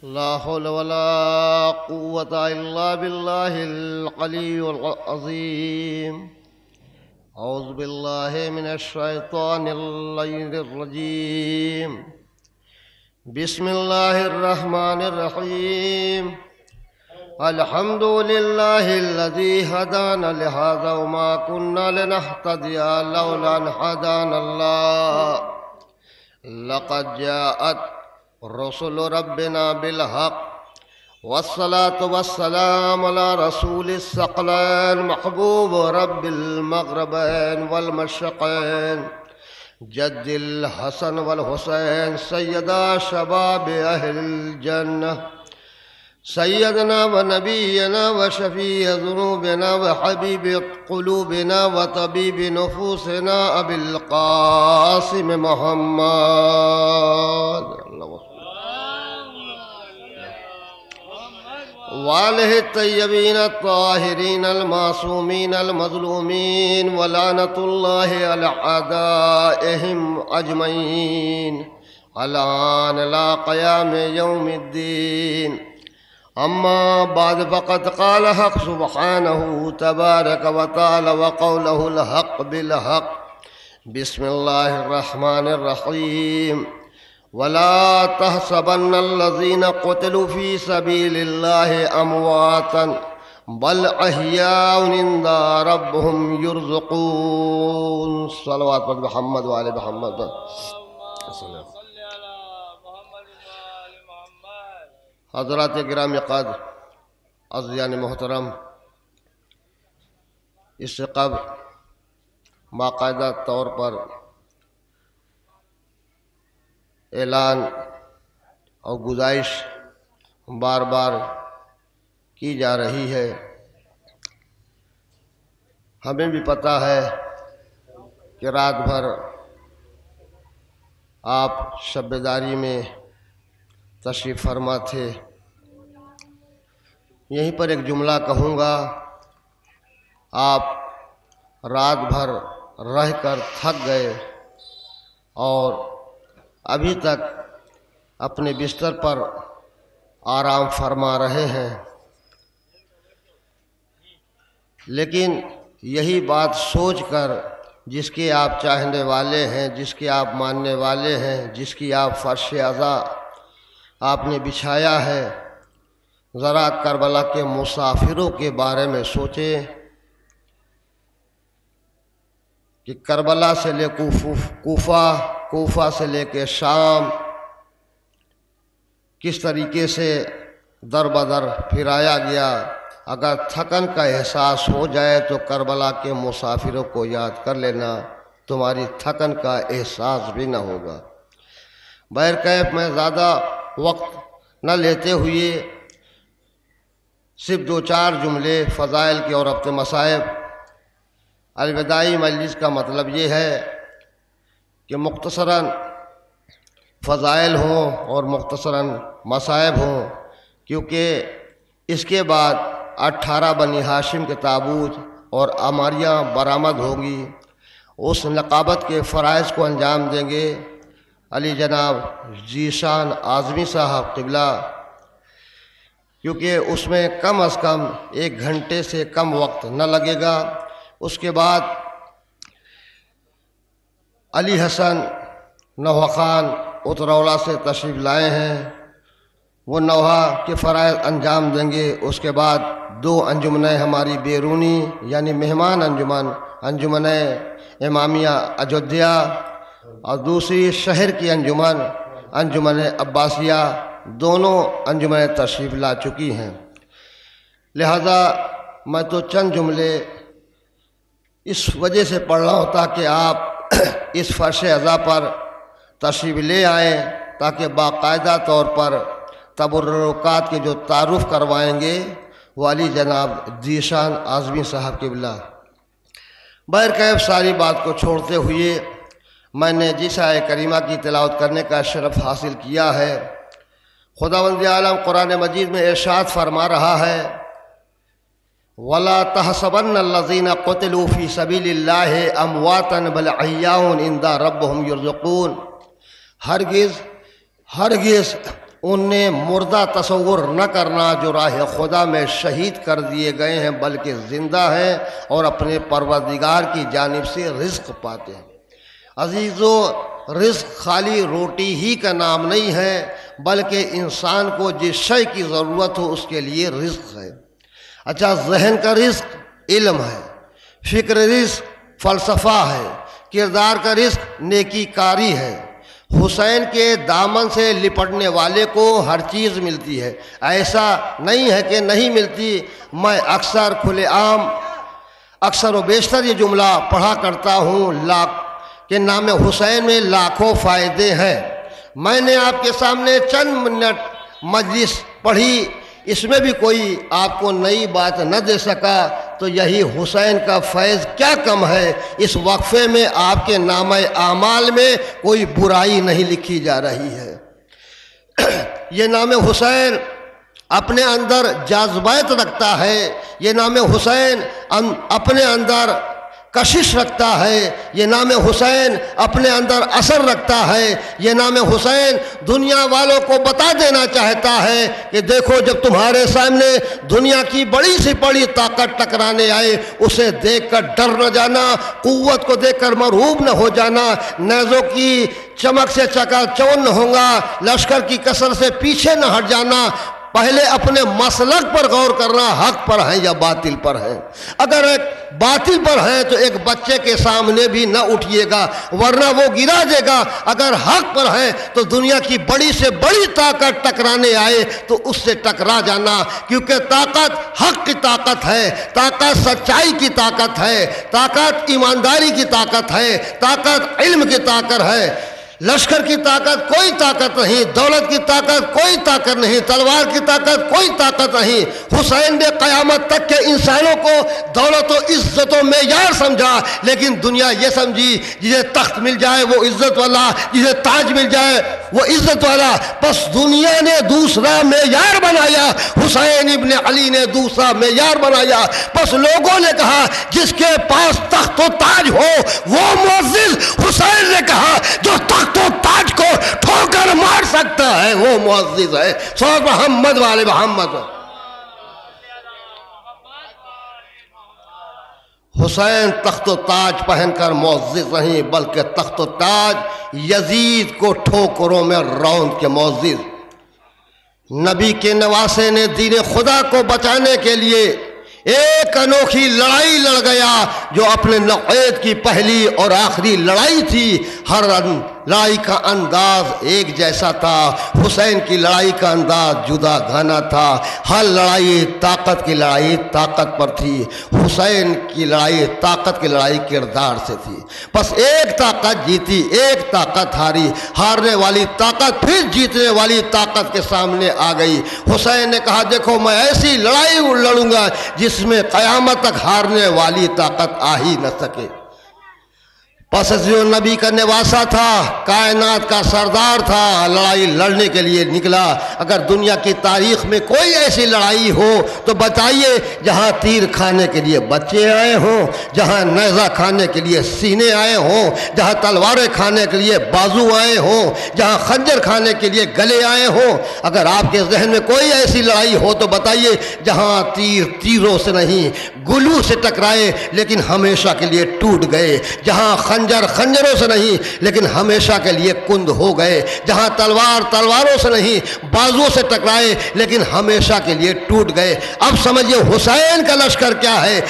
لا حول ولا قوة إلا بالله العلي العظيم. أعوذ بالله من الشيطان اللعين الرجيم. بسم الله الرحمن الرحيم. الحمد لله الذي هدانا لهذا وما كنا لنهتدي لولا أن هدانا الله. لقد جاءت رسل ربنا بالحق والصلاة والسلام على رسول الثقلين محبوب رب المغربين والمشرقين جد الحسن والحسين سيدا شباب أهل الجنة سيدنا ونبينا وشفيع ذنوبنا وحبيب قلوبنا وطبيب نفوسنا أبي القاسم محمد وآله الطيبين الطاهرين المعصومين المظلومين ولعنة الله على أعدائهم أجمعين الآن لا قيام يوم الدين. أما بعد فقد قال حق سبحانه تبارك وتعالى وقوله الحق بالحق. بسم الله الرحمن الرحيم. ولا تحسبن الذين قتلوا في سبيل الله أمواتا بل أحياء عند ربهم يرزقون. صلوات محمد وآل محمد. حضرات گرامی قدر عزیزان محترم، اس سے قبل باقاعدہ طور پر اعلان اور گزارش بار بار کی جا رہی ہے. ہمیں بھی پتہ ہے کہ رات بھر آپ شب بیداری میں تشریف فرما تھے. یہیں پر ایک جملہ کہوں گا. آپ رات بھر رہ کر تھک گئے اور ابھی تک اپنے بستر پر آرام فرما رہے ہیں، لیکن یہی بات سوچ کر جس کے آپ چاہنے والے ہیں، جس کے آپ ماننے والے ہیں، جس کی آپ فرش عزا آپ نے بچھایا ہے، ذرا کربلا کے مسافروں کے بارے میں سوچیں کہ کربلا سے لے کوفہ سے لے کے شام کس طریقے سے در بدر پھرایا گیا. اگر تھکن کا احساس ہو جائے تو کربلا کے مسافروں کو یاد کر لینا، تمہاری تھکن کا احساس بھی نہ ہوگا. بہرکیف میں زیادہ وقت نہ لیتے ہوئے صرف 2-4 جملے فضائل کے اور اپنے مصائب. الوداعی مجلس کا مطلب یہ ہے کہ مختصراً فضائل ہوں اور مختصراً مصائب ہوں، کیونکہ اس کے بعد 18 بنی ہاشم کے تابوت اور عماریاں برآمد ہوگی. اس نقابت کے فرائض کو انجام دیں گے علی جناب ذیشان اعظمی صاحب قبلہ، کیونکہ اس میں کم از کم 1 گھنٹے سے کم وقت نہ لگے گا. اس کے بعد علی حسن نوحہ خان اترولہ سے تشریف لائے ہیں، وہ نوحہ کے فرائض انجام دیں گے. اس کے بعد 2 انجمنیں ہماری بیرونی یعنی مہمان انجمن امامیہ اجودھیا اور دوسری شہر کی انجمن عباسیہ، دونوں انجمنیں تشریف لا چکی ہیں. لہذا میں تو چند جملے اس وجہ سے پڑھ رہا ہوں تاکہ آپ اس فرش عزا پر تشریف لے آئیں، تاکہ باقاعدہ طور پر تبرکات کے جو تعارف کروائیں گے وہ علی جناب ذیشان اعظمی صاحب قبلہ. بہرکیف ساری بات کو چھوڑتے ہوئے میں نے جس آیت کریمہ کی تلاوت کرنے کا شرف حاصل کیا ہے، خداوند عالم قرآن مجید میں ارشاد فرما رہا ہے وَلَا تَحْسَبَنَّ الَّذِينَ قُتِلُوا فِي سَبِيلِ اللَّهِ أَمْوَاتًا بَلْ أَحْيَاءٌ عِندَ رَبِّهِمْ يُرْزَقُونَ۔ ہرگز انہیں مردہ تصور نہ کرنا جو راہ خدا میں شہید کر دیے گئے ہیں، بلکہ زندہ ہیں اور اپنے پروردگار کی جانب سے رزق پاتے ہیں۔ عزیزو، رزق خالی روٹی ہی کا نام نہیں ہے، بلکہ انسان کو جس شے کی ضرورت ہو اس کے لیے رزق ہے۔ اچھا، ذہن کا رزق علم ہے، فکر رزق فلسفہ ہے، کردار کا رزق نیکی کاری ہے۔ حسین کے دامن سے لپٹنے والے کو ہر چیز ملتی ہے، ایسا نہیں ہے کہ نہیں ملتی۔ میں اکثر کھلے عام اکثر و بیشتر یہ جملہ پڑھا کرتا ہوں کہ نام حسین میں لاکھوں فائدے ہیں۔ میں نے آپ کے سامنے چند منٹ مجلس پڑھی، اس میں بھی کوئی آپ کو نئی بات نہ دے سکا، تو یہی حسین کا فیض کیا کم ہے۔ اس وقفے میں آپ کے نامہ اعمال میں کوئی برائی نہیں لکھی جا رہی ہے۔ یہ نام حسین اپنے اندر جذبات رکھتا ہے، یہ نام حسین اپنے اندر کشش رکھتا ہے، یہ نام حسین اپنے اندر اثر رکھتا ہے۔ یہ نام حسین دنیا والوں کو بتا دینا چاہتا ہے کہ دیکھو، جب تمہارے سامنے دنیا کی بڑی سے بڑی طاقت ٹکرانے آئے، اسے دیکھ کر ڈر نہ جانا، قوت کو دیکھ کر مرعوب نہ ہو جانا، نیزوں کی چمک سے چکا چوند نہ ہوگا، لشکر کی کثرت سے پیچھے نہ ہٹ جانا۔ پہلے اپنے مسلک پر غور کرنا، حق پر ہیں یا باطل پر ہیں۔ اگر ایک باطل پر ہیں تو ایک بچے کے سامنے بھی نہ اٹھیے گا، ورنہ وہ گرا دے گا۔ اگر حق پر ہیں تو دنیا کی بڑی سے بڑی طاقت ٹکرانے آئے تو اس سے ٹکرا جانا، کیونکہ طاقت حق کی طاقت ہے، طاقت سچائی کی طاقت ہے، طاقت ایمانداری کی طاقت ہے، طاقت علم کی طاقت ہے۔ لشکر کی طاقت کوئی طاقت نہیں، دولت کی طاقت کوئی طاقت نہیں، تلوار کی طاقت کوئی طاقت نہیں۔ حسین نے قیامت تک کے انسانوں کو دولت و عزت و معیار سمجھا، لیکن دنیا یہ سمجھی جسے تخت مل جائے وہ عزت والا، جسے تاج مل جائے وہ عزت والا۔ بس دنیا نے دوسرا معیار بنایا، حسین ابن علی نے دوسرا معیار بنایا۔ بس لوگوں نے کہا جس کے پاس تخت و تاج ہو وہ معزز، حسین نے کہا جو تخت تو تاج کو ٹھوکر مار سکتا ہے وہ معزز ہے۔ سورۃ محمد والے محمد۔ حسین تخت و تاج پہن کر معزز نہیں، بلکہ تخت و تاج یزید کو ٹھوکروں میں روند کے معزز۔ نبی کے نواسے نے دین خدا کو بچانے کے لیے ایک انوکھی لڑائی لڑ گیا جو اپنے نوعیت کی پہلی اور آخری لڑائی تھی۔ ہر لڑائی کا انداز ایک جیسا تھا، حسین کی لڑائی کا انداز جدا گانا تھا۔ ہر لڑائی طاقت کی لڑائی طاقت پر تھی، حسین کی لڑائی طاقت کی لڑائی کردار سے تھی۔ بس ایک طاقت جیتی، ایک طاقت ہاری، ہارنے والی طاقت پھر جیتنے والی طاقت کے سامنے آ گئی۔ حسین نے کہا دیکھو میں ایسی لڑائی لڑوں گا جس میں قیامت تک ہارنے والی طاقت آ ہی نہ سکے۔ پس جو نبی کا نواسا تھا، کائنات کا سردار تھا، لڑائی لڑنے کے لیے نکلا۔ اگر دنیا کی تاریخ میں کوئی ایسی لڑائی ہو تو بتائیے جہاں تیر کھانے کے لیے بچے آئے ہوں، جہاں نیزہ کھانے کے لیے سینے آئے ہوں، جہاں تلواریں کھانے کے لیے بازو آئے ہوں، جہاں خنجر کھانے کے لیے گلے آئے ہوں۔ اگر آپ کے ذہن میں کوئی ایسی لڑائی ہو تو بتائیے جہاں تیر تیروں سے نہیں گلو سے ٹکرائے لیکن ہمیشہ کے لیے ٹوٹ گئے، جہاں خنجر خنجروں سے نہیں لیکن ہمیشہ کے لیے کند ہو گئے، جہاں تلوار تلواروں سے نہیں بازوؤں سے ٹکرائے لیکن ہمیشہ کے لیے ٹوٹ گئے۔ اب سمجھیے حسین کا لشکر کیا ہے۔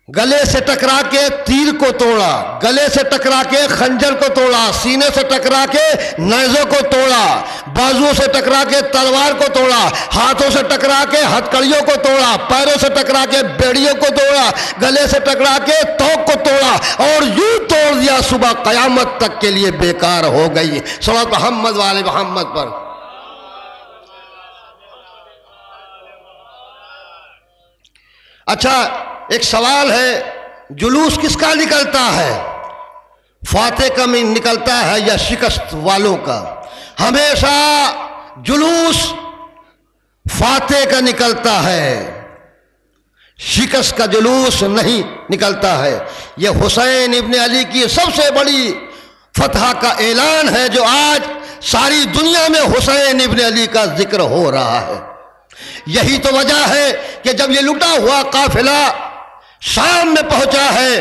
گلے سے ٹکرا کے تیر کو توڑا، گلے سے ٹکرا کے خنجر کو توڑا، سینے سے ٹکرا کے نیزوں کو توڑا، بازو سے ٹکرا کے تلوار کو توڑا، ہاتھوں سے ٹکرا کے ہتھکڑیوں کو توڑا، پیروں سے ٹکرا کے بیڑیوں کو توڑا، گلے سے ٹکرا کے توق کو توڑا، اور یوں توڑ دیا صبح قیامت تک کے لیے بیکار ہو گئی۔ صلوات محمد والے محمد پر۔ اچھا ایک سوال ہے، جلوس کس کا نکلتا ہے؟ فاتح کا نکلتا ہے یا شکست والوں کا؟ ہمیشہ جلوس فاتح کا نکلتا ہے، شکست کا جلوس نہیں نکلتا ہے۔ یہ حسین ابن علی کی سب سے بڑی فتح کا اعلان ہے جو آج ساری دنیا میں حسین ابن علی کا ذکر ہو رہا ہے۔ یہی تو وجہ ہے کہ جب یہ لٹا ہوا قافلہ شام میں پہنچا ہے،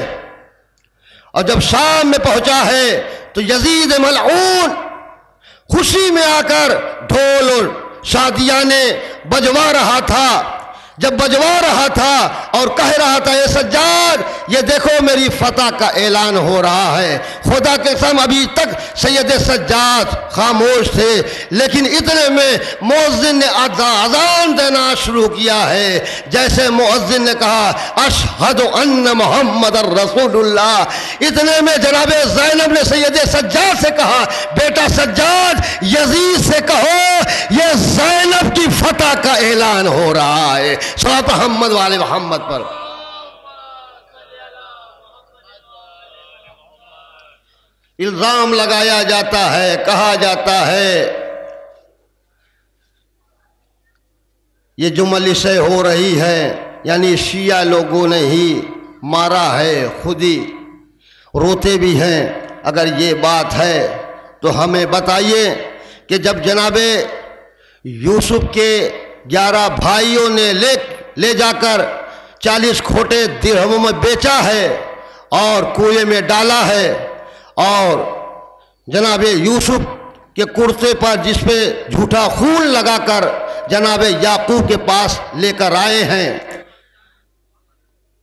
اور جب شام میں پہنچا ہے تو یزید ملعون خوشی میں آ کر ڈھول اور شادیانے بجوا رہا تھا، جب بجوا رہا تھا اور کہہ رہا تھا اے سجاد یہ دیکھو میری فتح کا اعلان ہو رہا ہے، خدا کے قسم ابھی تک سید سجاد خاموش تھے، لیکن اتنے میں مؤذن نے اذان دینا شروع کیا ہے۔ جیسے مؤذن نے کہا اشہد ان محمد رسول اللہ، اتنے میں جناب زینب نے سید سجاد سے کہا بیٹا سجاد یزید سے کہو یہ زینب کی فتح کا اعلان ہو رہا ہے۔ صلوات محمد والے محمد پر۔ الزام لگایا جاتا ہے، کہا جاتا ہے یہ جو مجلسیں ہو رہی ہے یعنی شیعہ لوگوں نے ہی مارا ہے، خود ہی روتے بھی ہیں۔ اگر یہ بات ہے تو ہمیں بتائیے کہ جب جناب یوسف کے 11 بھائیوں نے لے جا کر 40 کھوٹے درہموں میں بیچا ہے اور کنویں میں ڈالا ہے، اور جناب یوسف کے کرتے پر جس پہ جھوٹا خون لگا کر جناب یعقوب کے پاس لے کر آئے ہیں،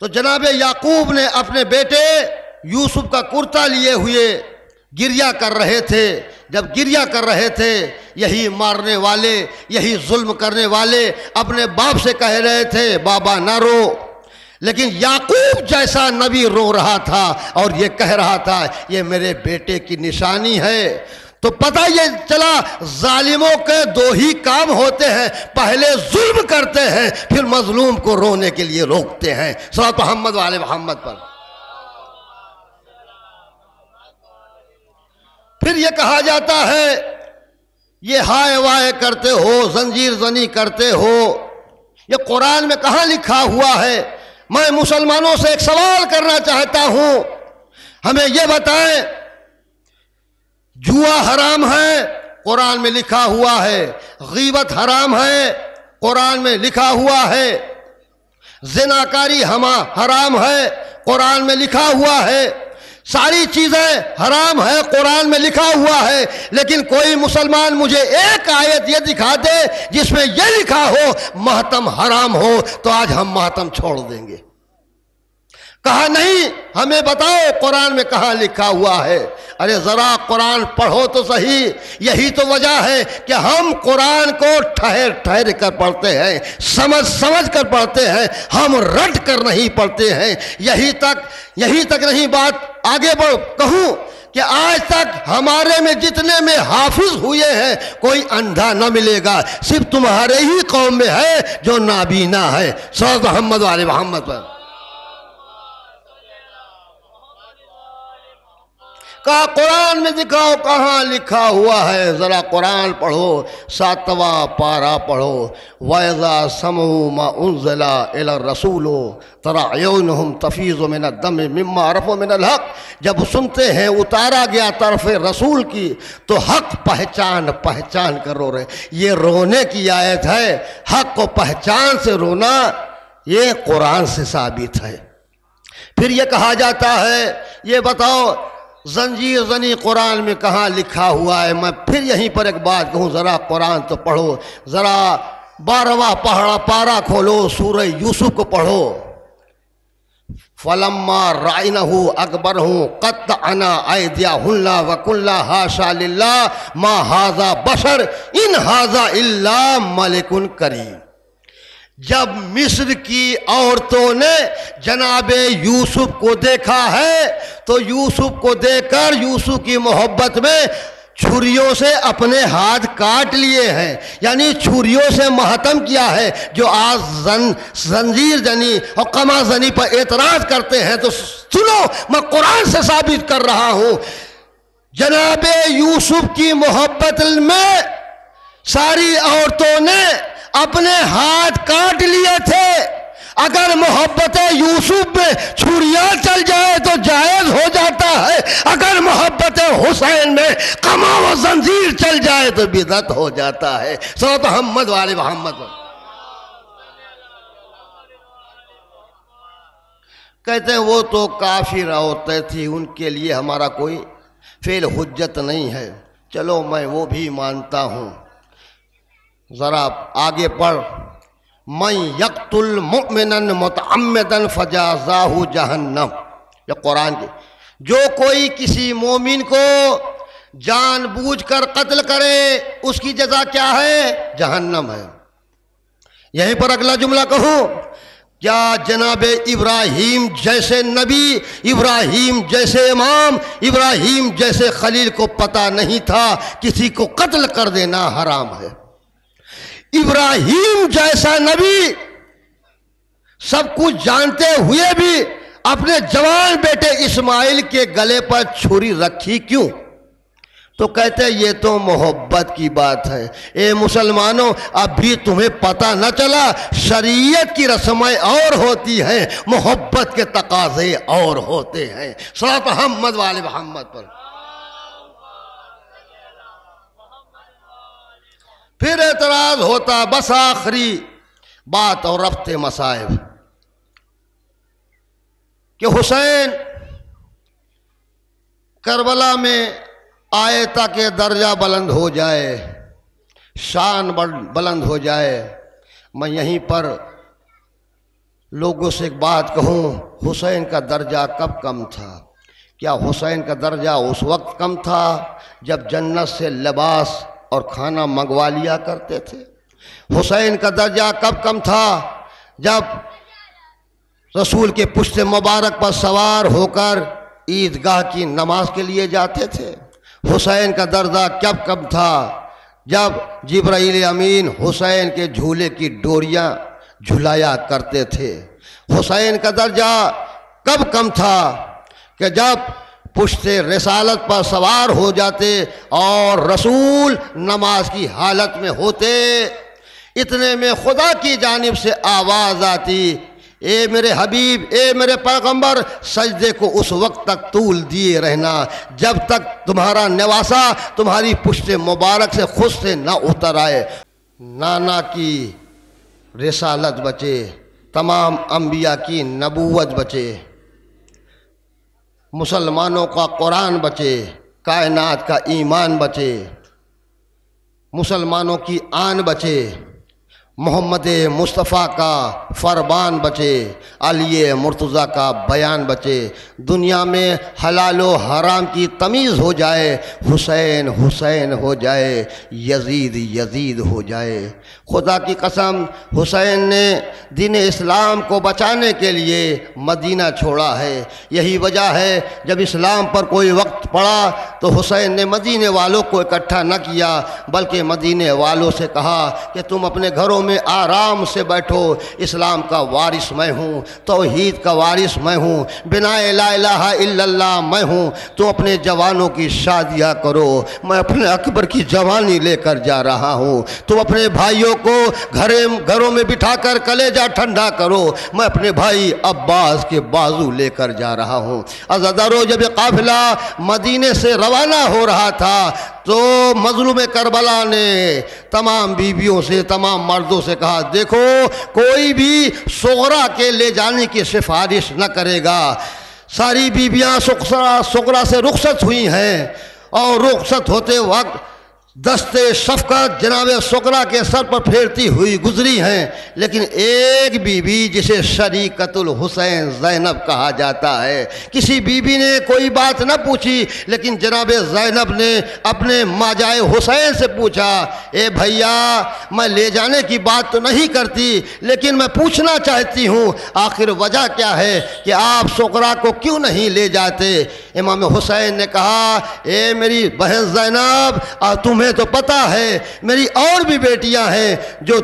تو جناب یعقوب نے اپنے بیٹے یوسف کا کرتا لیے ہوئے گریہ کر رہے تھے۔ جب گریہ کر رہے تھے یہی مارنے والے، یہی ظلم کرنے والے اپنے باپ سے کہہ رہے تھے بابا نہ رو، لیکن یعقوب جیسا نبی رو رہا تھا اور یہ کہہ رہا تھا یہ میرے بیٹے کی نشانی ہے۔ تو پتہ یہ چلا ظالموں کے 2 ہی کام ہوتے ہیں، پہلے ظلم کرتے ہیں پھر مظلوم کو رونے کے لیے روکتے ہیں۔ صلوات محمد والے محمد پر۔ پھر یہ کہا جاتا ہے یہ ہائے وائے کرتے ہو، زنجیر زنی کرتے ہو، یہ قرآن میں کہاں لکھا ہوا ہے؟ میں مسلمانوں سے ایک سوال کرنا چاہتا ہوں، ہمیں یہ بتائیں جوا حرام ہے قرآن میں لکھا ہوا ہے، غیبت حرام ہے قرآن میں لکھا ہوا ہے، زناکاری حرام ہے قرآن میں لکھا ہوا ہے، ساری چیزیں حرام ہے قرآن میں لکھا ہوا ہے، لیکن کوئی مسلمان مجھے ایک آیت یہ دکھا دے جس میں یہ لکھا ہو ماتم حرام ہو تو آج ہم ماتم چھوڑ دیں گے۔ کہا نہیں، ہمیں بتاؤ قرآن میں کہاں لکھا ہوا ہے۔ ارے ذرا قرآن پڑھو تو صحیح، یہی تو وجہ ہے کہ ہم قرآن کو ٹھہر ٹھہر کر پڑھتے ہیں، سمجھ سمجھ کر پڑھتے ہیں، ہم رٹ کر نہیں پڑھتے ہیں۔ یہی تک نہیں بات آگے بڑھ کہوں کہ آج تک ہمارے میں جتنے میں حافظ ہوئے ہیں کوئی اندھا نہ ملے گا، صرف تمہارے ہی قوم میں ہے جو نابینا ہے۔ صلی محمد والے محمد پر۔ کہا قرآن میں دکھاؤ کہاں لکھا ہوا ہے، ذرا قرآن پڑھو، 7واں پارہ پڑھو۔ وَإِذَا سَمِعُوا مَا أُنزِلَ إِلَى الرَّسُولِ تَرَىٰ أَعْيُنَهُمْ تَفِيضُ مِنَ الدَّمْعِ مِمَّا عَرَفُوا مِنَ الْحَقِّ، جب سنتے ہیں اتارا گیا طرف رسول کی تو حق پہچان کر رو رہے۔ یہ رونے کی آیت ہے، حق کو پہچان سے رونا یہ قرآن سے ثابت ہے۔ پھر یہ کہا جاتا ہے یہ بتاؤ زنجیر زنی قرآن میں کہاں لکھا ہوا ہے؟ میں پھر یہیں پر ایک بات کہوں، ذرا قرآن تو پڑھو، ذرا 12واں پارہ کھولو، سورہ یوسف کو پڑھو۔ فَلَمَّا رَأَيْنَهُ أَكْبَرَهُ قَطَّعْنَا أَيْدِيَهُنَّ وَقُلْنَا حَاشَا لِلَّهِ مَا هَٰذَا بَشَرٌ إِنْ هَٰذَا إِلَّا مَلَكٌ كَرِيمٌ۔ جب مصر کی عورتوں نے جناب یوسف کو دیکھا ہے تو یوسف کو دیکھ کر یوسف کی محبت میں چھریوں سے اپنے ہاتھ کاٹ لیے ہیں، یعنی چھریوں سے ماتم کیا ہے۔ جو آج زنجیر زنی اور قمع زنی پر اعتراض کرتے ہیں تو سنو، میں قرآن سے ثابت کر رہا ہوں، جناب یوسف کی محبت میں ساری عورتوں نے اپنے ہاتھ کاٹ لیے تھے، اگر محبت یوسف میں چھریاں چل جائے تو جائز ہو جاتا ہے، اگر محبت حسین میں قما و زنجیر چل جائے تو بدعت ہو جاتا ہے۔ صلوات محمد وآل محمد۔ کہتے ہیں وہ تو کافر عورتیں تھی، ان کے لیے ہمارا کوئی فعل حجت نہیں ہے۔ چلو میں وہ بھی مانتا ہوں، ذرا آگے پڑھ، من یقتل مؤمنا متعمدا فجازاہ جہنم، یہ قرآن کی، جو کوئی کسی مومن کو جان بوجھ کر قتل کرے اس کی جزا کیا ہے؟ جہنم ہے۔ یہیں پر اگلا جملہ کہوں، کیا جناب ابراہیم جیسے نبی، ابراہیم جیسے امام، ابراہیم جیسے خلیل کو پتہ نہیں تھا کسی کو قتل کر دینا حرام ہے؟ ابراہیم جیسا نبی سب کچھ جانتے ہوئے بھی اپنے جوان بیٹے اسماعیل کے گلے پر چھری رکھی کیوں؟ تو کہتے ہیں یہ تو محبت کی بات ہے۔ اے مسلمانوں، اب بھی تمہیں پتہ نہ چلا شریعت کی رسمیں اور ہوتی ہیں، محبت کے تقاضے اور ہوتے ہیں۔ صلوات محمد وآل محمد پر۔ پھر اعتراض ہوتا، بس آخری بات اور رفت مصائب، کہ حسین کربلا میں آئے تاکہ درجہ بلند ہو جائے، شان بلند ہو جائے۔ میں یہیں پر لوگوں سے ایک بات کہوں، حسین کا درجہ کب کم تھا؟ کیا حسین کا درجہ اس وقت کم تھا جب جنت سے لباس اور کھانا منگوا لیا کرتے تھے؟ حسین کا درجہ کب کم تھا جب رسول کے پشت مبارک پر سوار ہو کر عیدگاہ کی نماز کے لیے جاتے تھے؟ حسین کا درجہ کب کم تھا جب جبرائیل امین حسین کے جھولے کی ڈوریاں جھلایا کرتے تھے؟ حسین کا درجہ کب کم تھا کہ جب پشت رسالت پر سوار ہو جاتے اور رسول نماز کی حالت میں ہوتے، اتنے میں خدا کی جانب سے آواز آتی، اے میرے حبیب، اے میرے پیغمبر، سجدے کو اس وقت تک طول دیے رہنا جب تک تمہارا نواسا تمہاری پشت مبارک سے خود سے نہ اتر آئے۔ نانا کی رسالت بچے، تمام انبیاء کی نبوت بچے، مسلمانوں کا قرآن بچے، کائنات کا ایمان بچے، مسلمانوں کی آن بچے، محمد مصطفیٰ کا فرمان بچے، علی مرتضیٰ کا بیان بچے، دنیا میں حلال و حرام کی تمیز ہو جائے، حسین حسین ہو جائے، یزید یزید ہو جائے۔ خدا کی قسم، حسین نے دین اسلام کو بچانے کے لیے مدینہ چھوڑا ہے۔ یہی وجہ ہے جب اسلام پر کوئی وقت پڑا تو حسین نے مدینے والوں کو اکٹھا نہ کیا، بلکہ مدینے والوں سے کہا کہ تم اپنے گھروں میں آرام سے بیٹھو، اسلام کا وارث میں ہوں، توحید کا وارث میں ہوں، بنا لا الہ الا اللہ میں ہوں، تم اپنے جوانوں کی شادیاں کرو، میں اپنے اکبر کی جوانی لے کر جا رہا ہوں، تم اپنے بھائیوں کو گھروں میں بٹھا کر کلیجہ ٹھنڈا کرو، میں اپنے بھائی عباس کے بازو لے کر جا رہا ہوں۔ عزادارو، جب یہ قافلہ مدینے سے روانہ ہو رہا تھا تو مظلوم کربلا نے تمام بیویوں سے، تمام مردوں سے کہا، دیکھو کوئی بھی صغرا کے لے جانے کی سفارش نہ کرے گا۔ ساری بیویاں صغرا سے رخصت ہوئی ہیں اور رخصت ہوتے وقت دست شفقت جناب صغرا کے سر پر پھیرتی ہوئی گزری ہیں، لیکن ایک بیوی جسے شریکت الحسین زینب کہا جاتا ہے، کسی بیوی نے کوئی بات نہ پوچھی، لیکن جناب زینب نے اپنے ماجائے حسین سے پوچھا، اے بھیا، میں لے جانے کی بات تو نہیں کرتی، لیکن میں پوچھنا چاہتی ہوں آخر وجہ کیا ہے کہ آپ صغرا کو کیوں نہیں لے جاتے؟ امام حسین نے کہا، اے میری بہن زینب، تمہیں تو پتہ ہے میری اور بھی بیٹیاں ہیں جو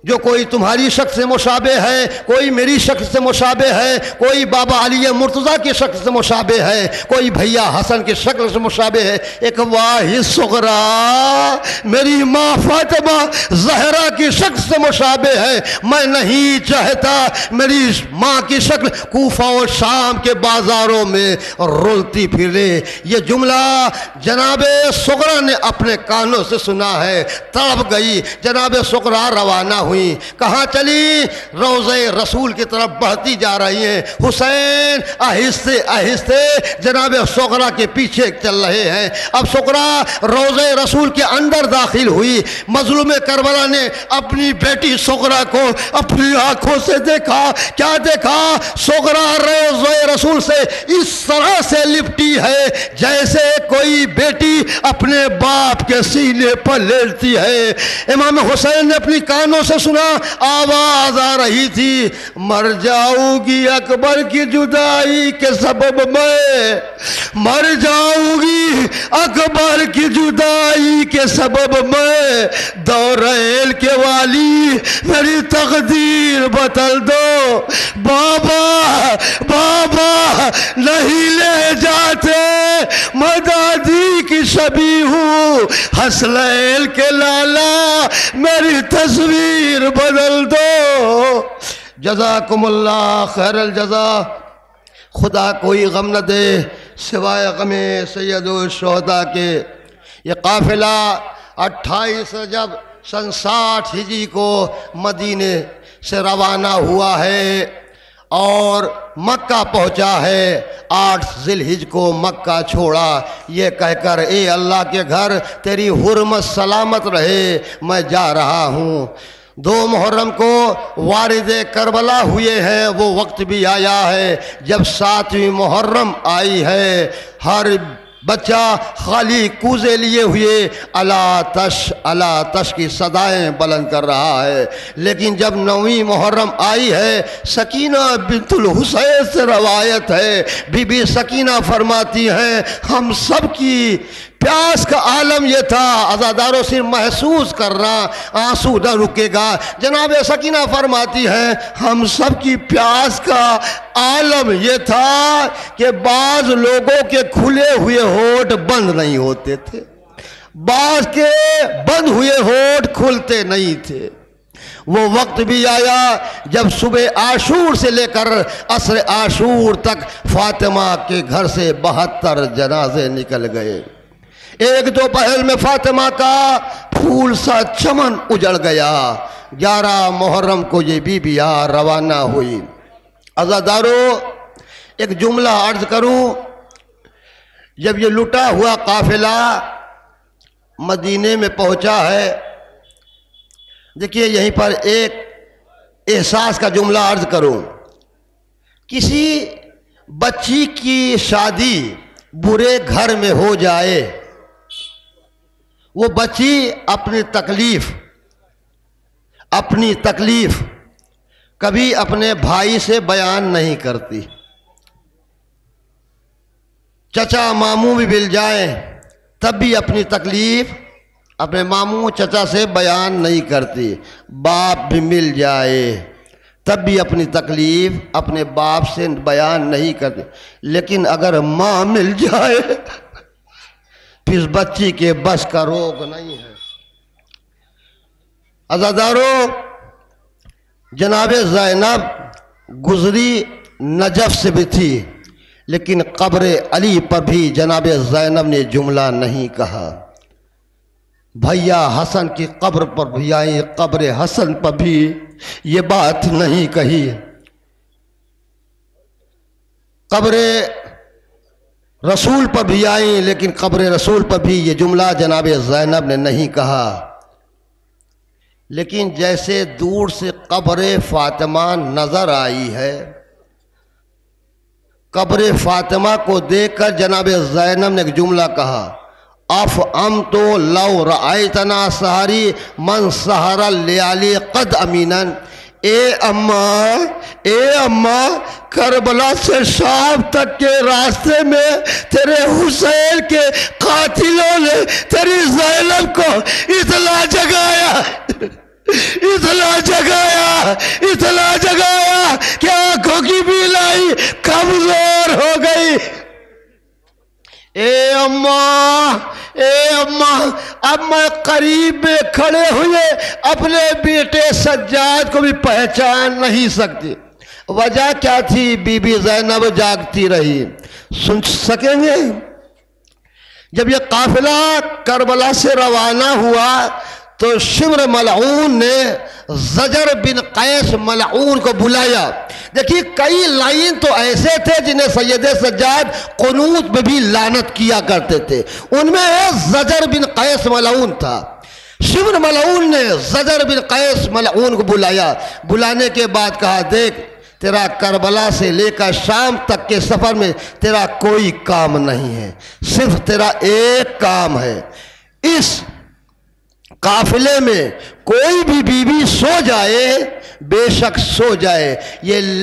جو کوئی تمہاری شخص سے مشابہ ہے، کوئی میری شخص سے مشابہ ہے، کوئی بابا علی مرتضیٰ کی شکل سے مشابہ ہے، کوئی بھیا حسن کی شکل سے مشابہ ہے، ایک واحد صغرا میری ماں فاطمہ زہرا کی شکل سے مشابہ ہے۔ میں نہیں چاہتا میری ماں کی شکل کوفہ و شام کے بازاروں میں رولتی پھرے۔ یہ جملہ جناب صغرا نے اپنے کانوں سے سنا ہے، تڑپ گئی۔ جناب صغرا روانہ ہوئی، کہاں چلی؟ روضہ رسول کی طرف بڑھتی جا رہی ہیں۔ حسین آہستہ آہستہ جناب صغرا کے پیچھے چل رہے ہیں۔ اب صغرا روضہ رسول کے اندر داخل ہوئی۔ مظلوم کربلا نے اپنی بیٹی صغرا کو اپنی آنکھوں سے دیکھا۔ کیا دیکھا؟ صغرا روضہ رسول سے اس طرح سے لپٹی ہے جیسے کوئی بیٹی اپنے باپ کے سینے پر لیٹتی ہے۔ امام حسین نے اپنی کانوں سے سنا، آواز آ رہی تھی، مر جاؤں گی اکبر کی جدائی کے سبب میں، مر جاؤں گی اکبر کی جدائی کے سبب میں، دورین کے والی میری تقدیر بدل دو۔ بابا بابا نہیں لے جاتے، مدادی کی شبیہ ہوں، حسنین کے لالا میری تصویر بدل دو۔ جزاکم اللہ خیر الجزا۔ خدا کوئی غم نہ دے سوائے غم سید الشہداء کے۔ یہ قافلہ 28 رجب سن 60 ہجری کو مدینے سے روانہ ہوا ہے اور مکہ پہنچا ہے۔ 8 ذی الحجہ کو مکہ چھوڑا، یہ کہہ کر اے اللہ کے گھر تیری حرمت سلامت رہے، میں جا رہا ہوں۔ 2 محرم کو وارد کربلا ہوئے ہیں، وہ وقت بھی آیا ہے جب 7ویں محرم آئی ہے۔ ہر بچہ خالی کوزے لیے ہوئے الا تش کی صدائیں بلند کر رہا ہے، لیکن جب 9ویں محرم آئی ہے، سکینہ بنت الحسین سے روایت ہے، بی بی سکینہ فرماتی ہیں ہم سب کی پیاس کا عالم یہ تھا، عزاداروں سے محسوس کرنا، آنسو نہ رکے گا۔ جناب سکینہ فرماتی ہیں ہم سب کی پیاس کا عالم یہ تھا کہ بعض لوگوں کے کھلے ہوئے ہونٹ بند نہیں ہوتے تھے، بعض کے بند ہوئے ہونٹ کھلتے نہیں تھے۔ وہ وقت بھی آیا جب صبح عاشور سے لے کر عصر عاشور تک فاطمہ کے گھر سے 72 جنازے نکل گئے۔ ایک دوپہر میں فاطمہ کا پھول سا چمن اجڑ گیا۔ 11 محرم کو یہ بیبیاں روانہ ہوئی۔ عزادارو ایک جملہ عرض کروں، جب یہ لٹا ہوا قافلہ مدینے میں پہنچا ہے، دیکھیے یہیں پر ایک احساس کا جملہ عرض کروں۔ کسی بچی کی شادی برے گھر میں ہو جائے، وہ بچی اپنی تکلیف کبھی اپنے بھائی سے بیان نہیں کرتی۔ چچا ماموں بھی مل جائیں تب بھی اپنی تکلیف اپنے ماموں چچا سے بیان نہیں کرتی۔ باپ بھی مل جائے تب بھی اپنی تکلیف اپنے باپ سے بیان نہیں کرتی، لیکن اگر ماں مل جائے پھر بچی کے بس کا روگ نہیں ہے۔ عزادارو جناب زینب گزری نجف سے بھی تھی، لیکن قبر علی پر بھی جناب زینب نے جملہ نہیں کہا۔ بھیا حسن کی قبر پر بھی آئی، قبر حسن پر بھی یہ بات نہیں کہی۔ قبر رسول پر بھی آئیں لیکن قبر رسول پر بھی یہ جملہ جناب زینب نے نہیں کہا۔ لیکن جیسے دور سے قبر فاطمہ نظر آئی ہے، قبر فاطمہ کو دیکھ کر جناب زینب نے ایک جملہ کہا، افہمت لو رأیتنا سحری من سحر اللیالی قد امینا۔ اے اماں کربلا سے شام تک کے راستے میں تیرے حسین کے قاتلوں نے تیری زینب کو اطلاع اتنا جگایا کہ آنکھوں کی بیلائی کمزور ہو گئی۔ اے اماں، اے اماں، اب میں قریب میں کھڑے ہوئے اپنے بیٹے سجاد کو بھی پہچان نہیں سکتی۔ وجہ کیا تھی؟ بی بی زینب جاگتی رہی۔ سن سکیں گے؟ جب یہ قافلہ کربلا سے روانہ ہوا تو شمر ملعون نے زجر بن قیس ملعون کو بلایا۔ دیکھیے کئی لائن تو ایسے تھے جنہیں سید سجاد قنوت میں بھی لعنت کیا کرتے تھے، ان میں زجر بن قیس ملعون تھا۔ شمر ملعون نے زجر بن قیس ملعون کو بلایا۔ بلانے کے بعد کہا، دیکھ تیرا کربلا سے لے کر شام تک کے سفر میں تیرا کوئی کام نہیں ہے، صرف تیرا ایک کام ہے۔ اس قافلے میں کوئی بھی بیوی سو جائے، بے شک سو جائے،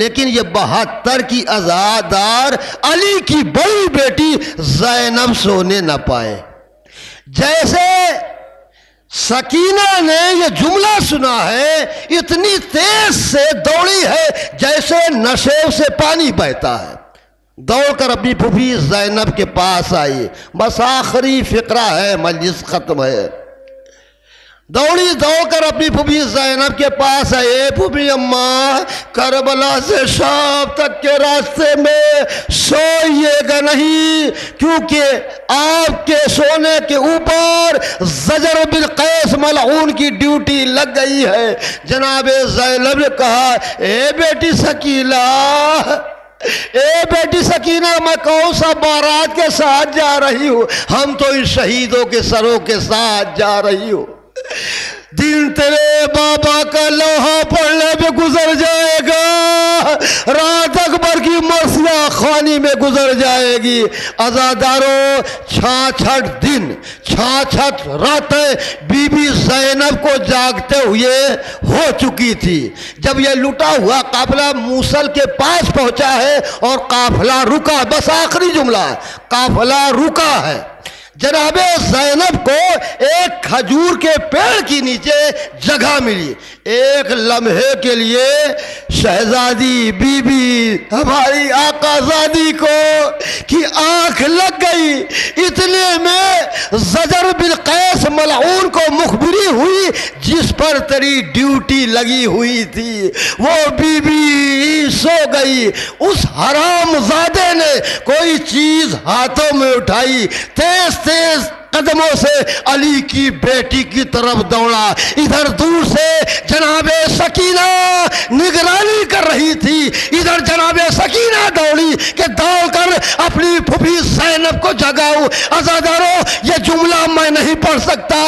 لیکن یہ 72 کی عزادار علی کی بڑی بیٹی زینب سونے نہ پائے۔ جیسے سکینہ نے یہ جملہ سنا ہے، اتنی تیز سے دوڑی ہے جیسے نشیب سے پانی بہتا ہے۔ دوڑ کر اپنی پھوپھی زینب کے پاس آئی۔ بس آخری فقرہ ہے، مجلس ختم ہے۔ دوڑی دوڑ کر اپنی پھوپھی زینب کے پاس آئے۔ پھوپھی اماں، کربلا سے شام تک کے راستے میں سوئیے گا نہیں، کیونکہ آپ کے سونے کے اوپر زجر بن قیس ملعون کی ڈیوٹی لگ گئی ہے۔ جناب زینب نے کہا، اے بیٹی سکینہ، اے بیٹی سکینہ، میں کون سا بارات کے ساتھ جا رہی ہوں؟ ہم تو ان شہیدوں کے سروں کے ساتھ جا رہی ہوں۔ دن تیرے بابا کا لوہا پڑنے پہ گزر جائے گا، رات اکبر کی مرثیہ خوانی میں گزر جائے گی۔ عزاداروں، 66 دن 66 راتیں بی بی زینب کو جاگتے ہوئے ہو چکی تھی۔ جب یہ لٹا ہوا قافلہ موصل کے پاس پہنچا ہے اور قافلہ رکا، بس آخری جملہ ہے، قافلہ رکا ہے۔ جناب زینب کو ایک کھجور کے پیڑ کی نیچے جگہ ملی۔ ایک لمحے کے لیے شہزادی بی بی ہماری آقا زادی کو کی آنکھ لگ گئی۔ اتنے میں زجر بن قیس ملعون کو مخبری ہوئی، جس پر تیری ڈیوٹی لگی ہوئی تھی وہ بی بی سو گئی۔ اس حرام زادے نے کوئی چیز ہاتھوں میں اٹھائی، تیز تیز قدموں سے علی کی بیٹی کی طرف دوڑا۔ ادھر دور سے جناب سکینہ نگرانی کر رہی تھی، ادھر جناب سکینہ دوڑی کہ دوڑ کر اپنی پھوپھی زینب کو جگاؤ۔ عزاداروں، یہ جملہ میں نہیں پڑھ سکتا،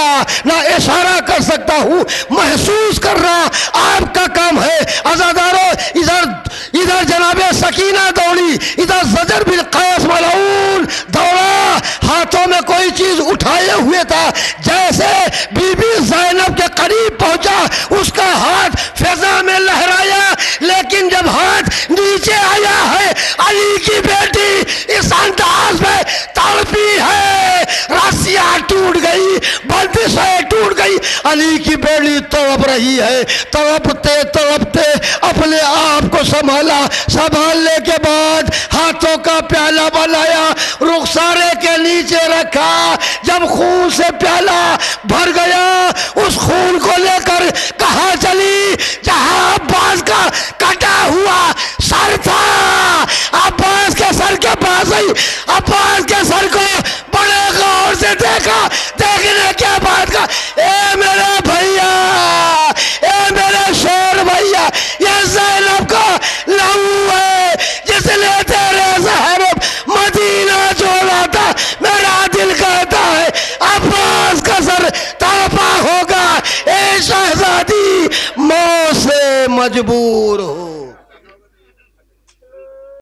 نہ اشارہ کر سکتا ہوں، محسوس کر رہا آپ کا کام ہے۔ عزاداروں، ادھر جناب سکینہ دوڑی، ادھر زجر بن قیس ملعون دوڑا، ہاتھوں میں کوئی چیز اٹھائے ہوئے تھا۔ جیسے بی بی زینب کے قریب پہنچا، اس کا ہاتھ فضا میں لہرایا، لیکن جب ہاتھ نیچے آیا ہے، علی کی بیٹی اس انداز میں تڑپی ہے، راسیاں ٹوٹ گئی، بندشیں ٹوٹ گئی، علی کی بیٹی تڑپ رہی ہے۔ تڑپتے تڑپتے اپنے آپ کو سنبھالنے کے بعد ہاتھوں کا پیالہ بنایا، رخسارے کے نیچے رکھا۔ جب خون سے پیالہ بھر گیا، اس خون کو لے کر کہاں چلی؟ جہاں عباس کا کٹا ہوا سر تھا، عباس کے سر کے پاس آئی، عباس کے سر کو بڑے غور سے دیکھا، دیکھنے کے بعد کہا، اے میرے بھیا، اے میرے شیر بھیا، یہ زینب کا لہو ہے جس نے تیرے زہرب مدینہ چھوڑا تھا۔ میرا دل کہتا ہے عباس کا سر تڑپا ہوگا، اے شہزادی موت سے مجبور ہو۔